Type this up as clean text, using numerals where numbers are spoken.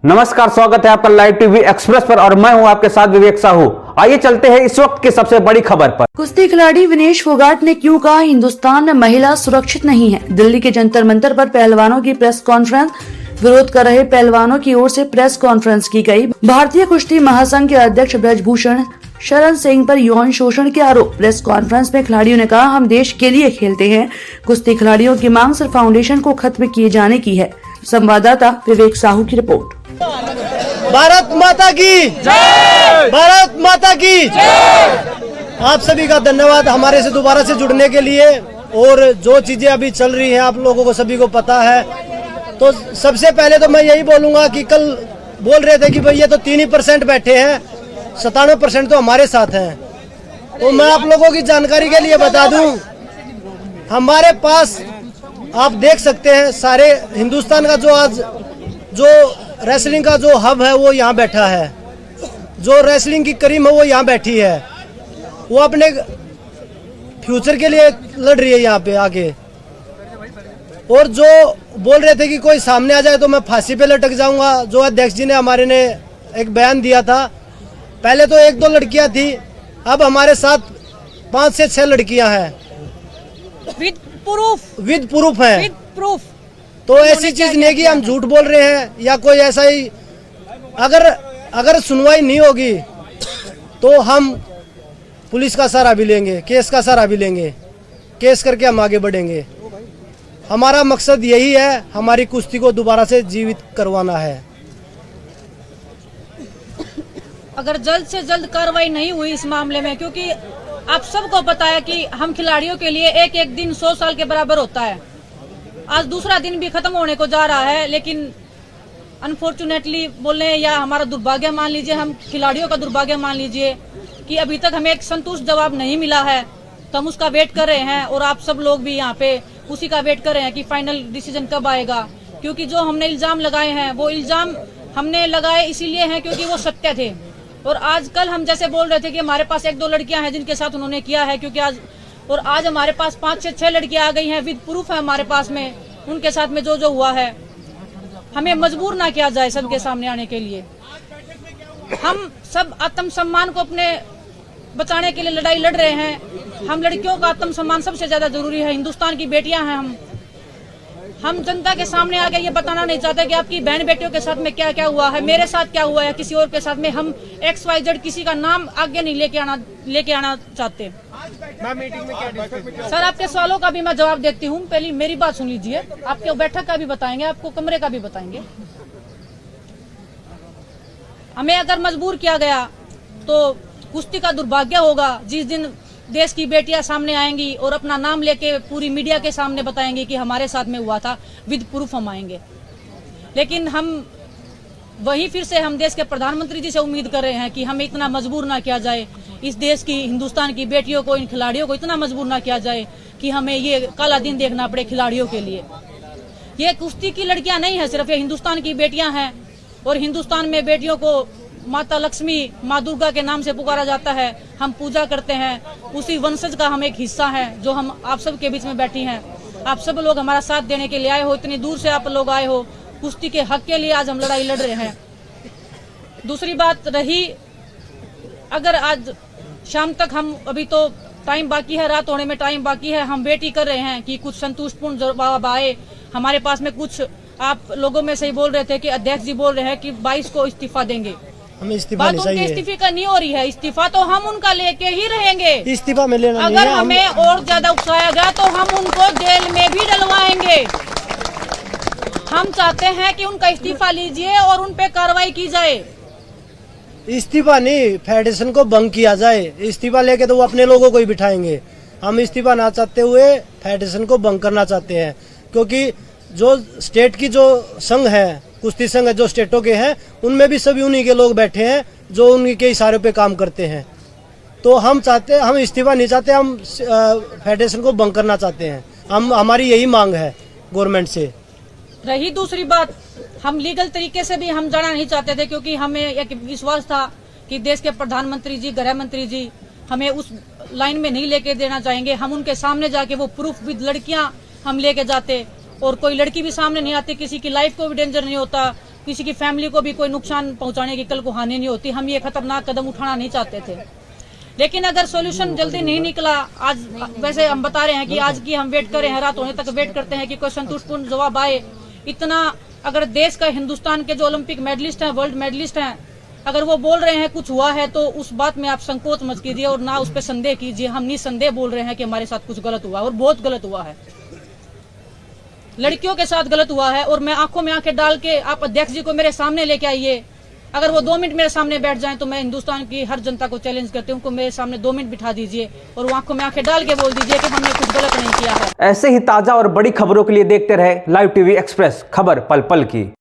नमस्कार, स्वागत है आपका लाइव टीवी एक्सप्रेस पर और मैं हूं आपके साथ विवेक साहू। आइए चलते हैं इस वक्त की सबसे बड़ी खबर पर। कुश्ती खिलाड़ी विनेश फोगाट ने क्यों कहा हिंदुस्तान में महिला सुरक्षित नहीं है। दिल्ली के जंतर मंतर पर पहलवानों की प्रेस कॉन्फ्रेंस, विरोध कर रहे पहलवानों की ओर से प्रेस कॉन्फ्रेंस की गई। भारतीय कुश्ती महासंघ के अध्यक्ष ब्रजभूषण शरण सिंह पर यौन शोषण के आरोप। प्रेस कॉन्फ्रेंस में खिलाड़ियों ने कहा, हम देश के लिए खेलते हैं। कुश्ती खिलाड़ियों की मांग सिर्फ फाउंडेशन को खत्म किए जाने की है। संवाददाता विवेक साहू की रिपोर्ट। भारत माता की जय, भारत माता की जय। आप सभी का धन्यवाद हमारे से दोबारा से जुड़ने के लिए। और जो चीजें अभी चल रही हैं आप लोगों को सभी को पता है। तो सबसे पहले तो मैं यही बोलूंगा कि कल बोल रहे थे कि भाई ये तो 3% बैठे हैं, 97% तो हमारे साथ हैं। तो मैं आप लोगों की जानकारी के लिए बता दूं, हमारे पास आप देख सकते हैं सारे हिंदुस्तान का जो आज जो रेसलिंग का जो हब है वो यहाँ बैठा है। जो रेसलिंग की करीम है वो यहाँ बैठी है। वो अपने फ्यूचर के लिए लड़ रही है यहाँ पे आके। और जो बोल रहे थे कि कोई सामने आ जाए तो मैं फांसी पे लटक जाऊंगा, जो अध्यक्ष जी ने हमारे ने एक बयान दिया था। पहले तो 1-2 लड़कियां थी, अब हमारे साथ 5 से 6 लड़कियां हैं विद प्रूफ है। तो ऐसी चीज नहीं कि हम झूठ बोल रहे हैं या कोई ऐसा ही। अगर सुनवाई नहीं होगी तो हम पुलिस का सहारा भी लेंगे, केस का सहारा भी लेंगे। केस करके हम आगे बढ़ेंगे। हमारा मकसद यही है, हमारी कुश्ती को दोबारा से जीवित करवाना है। अगर जल्द से जल्द कार्रवाई नहीं हुई इस मामले में, क्योंकि आप सबको पता है कि हम खिलाड़ियों के लिए एक एक दिन 100 साल के बराबर होता है। आज दूसरा दिन भी खत्म होने को जा रहा है, लेकिन अनफॉर्चुनेटली बोले या हमारा दुर्भाग्य मान लीजिए, हम खिलाड़ियों का दुर्भाग्य मान लीजिए कि अभी तक हमें एक संतुष्ट जवाब नहीं मिला है। तो हम उसका वेट कर रहे हैं और आप सब लोग भी यहाँ पे उसी का वेट कर रहे हैं कि फाइनल डिसीजन कब आएगा। क्योंकि जो हमने इल्जाम लगाए हैं वो इल्जाम हमने लगाए इसीलिए हैं क्योंकि वो सत्य थे। और आजकल हम जैसे बोल रहे थे कि हमारे पास 1-2 लड़कियां हैं जिनके साथ उन्होंने किया है, क्योंकि आज हमारे पास 5 से 6 लड़कियां आ गई हैं विद प्रूफ है हमारे पास में। उनके साथ में जो हुआ है, हमें मजबूर ना किया जाए सबके सामने आने के लिए। हम सब आत्मसम्मान को अपने बचाने के लिए लड़ाई लड़ रहे हैं। हम लड़कियों का आत्मसम्मान सबसे ज्यादा जरूरी है। हिंदुस्तान की बेटियां हैं हम जनता के सामने आके ये बताना नहीं चाहते कि आपकी बहन बेटियों के साथ में क्या क्या हुआ है, मेरे साथ क्या हुआ है, किसी और के साथ में। हम XYZ किसी का नाम आगे नहीं लेके आना चाहते। सर, आपके सवालों का भी मैं जवाब देती हूँ। पहले मेरी बात सुन लीजिए। आपके बैठक का भी बताएंगे, आपको कमरे का भी बताएंगे। हमें अगर मजबूर किया गया तो कुश्ती का दुर्भाग्य होगा जिस दिन देश की बेटियां सामने आएंगी और अपना नाम लेके पूरी मीडिया के सामने बताएंगे कि हमारे साथ में हुआ था, विद प्रूफ हम आएंगे। लेकिन हम वही फिर से हम देश के प्रधानमंत्री जी से उम्मीद कर रहे हैं कि हमें इतना मजबूर ना किया जाए, इस देश की हिंदुस्तान की बेटियों को, इन खिलाड़ियों को इतना मजबूर ना किया जाए कि हमें ये काला दिन देखना पड़े खिलाड़ियों के लिए। ये कुश्ती की लड़कियां नहीं है सिर्फ, ये हिंदुस्तान की बेटियां हैं। और हिंदुस्तान में बेटियों को माता लक्ष्मी, माँ दुर्गा के नाम से पुकारा जाता है। हम पूजा करते हैं, उसी वंशज का हम एक हिस्सा है जो हम आप सब के बीच में बैठी हैं। आप सब लोग हमारा साथ देने के लिए आए हो, इतनी दूर से आप लोग आए हो। कुश्ती के हक के लिए आज हम लड़ाई लड़ रहे हैं। दूसरी बात रही, अगर आज शाम तक हम, अभी तो टाइम बाकी है, रात होने में टाइम बाकी है, हम वेट ही कर रहे हैं कि कुछ संतुष्टपूर्ण जवाब आए हमारे पास में। कुछ आप लोगों में से ही बोल रहे थे कि अध्यक्ष जी बोल रहे हैं कि 22 को इस्तीफा देंगे। हमें इस्तीफा बात नहीं उनके चाहिए। इस्तीफे का नहीं हो रही है। इस्तीफा तो हम उनका लेके ही रहेंगे। इस्तीफा में लेना अगर नहीं है। हमें और ज्यादा उकसाया गया तो हम उनको जेल में भी डलवाएंगे। हम चाहते हैं कि उनका इस्तीफा लीजिए और उन पे कार्रवाई की जाए। इस्तीफा नहीं, फेडरेशन को भंग किया जाए। इस्तीफा लेके तो वो अपने लोगों को ही बिठाएंगे। हम इस्तीफा ना चाहते हुए फेडरेशन को भंग करना चाहते हैं, क्योंकि जो स्टेट की जो संघ है, कुश्ती संघ जो स्टेटों के हैं, उनमें भी सभी उन्हीं के लोग बैठे हैं जो उन्हीं के इशारे पे काम करते हैं। तो हम इस्तीफा नहीं चाहते, हम फेडरेशन को भंग करना चाहते हैं। हमारी यही मांग है गवर्नमेंट से। रही दूसरी बात, हम लीगल तरीके से भी हम जाना नहीं चाहते थे, क्योंकि हमें एक विश्वास था कि देश के प्रधानमंत्री जी, गृह मंत्री जी हमें उस लाइन में नहीं लेके देना चाहेंगे। हम उनके सामने जाके वो प्रूफ विद लड़कियां हम लेके जाते, और कोई लड़की भी सामने नहीं आती, किसी की लाइफ को भी डेंजर नहीं होता, किसी की फैमिली को भी कोई नुकसान पहुंचाने की कल को हानि नहीं होती। हम ये खतरनाक कदम उठाना नहीं चाहते थे, लेकिन अगर सॉल्यूशन जल्दी नहीं निकला, आज वैसे हम बता रहे हैं कि आज की हम वेट कर रहे हैं, रात होने तक वेट करते हैं कि कोई संतुष्टपूर्ण जवाब आए। इतना अगर देश का, हिंदुस्तान के जो ओलंपिक मेडलिस्ट हैं, वर्ल्ड मेडलिस्ट हैं, अगर वो बोल रहे हैं कुछ हुआ है तो उस बात में आप संकोच मत कीजिए और ना उस पर संदेह कीजिए। हम निसंदेह बोल रहे हैं कि हमारे साथ कुछ गलत हुआ है और बहुत गलत हुआ है, लड़कियों के साथ गलत हुआ है। और मैं आंखों में आंखें डाल के, आप अध्यक्ष जी को मेरे सामने लेके आइए, अगर वो 2 मिनट मेरे सामने बैठ जाएं तो मैं हिंदुस्तान की हर जनता को चैलेंज करती हूँ, उनको मेरे सामने 2 मिनट बिठा दीजिए और वो आंखों में आंखें डाल के बोल दीजिए कि हमने कुछ गलत नहीं किया है। ऐसे ही ताजा और बड़ी खबरों के लिए देखते रहे लाइव टीवी एक्सप्रेस, खबर पल पल की।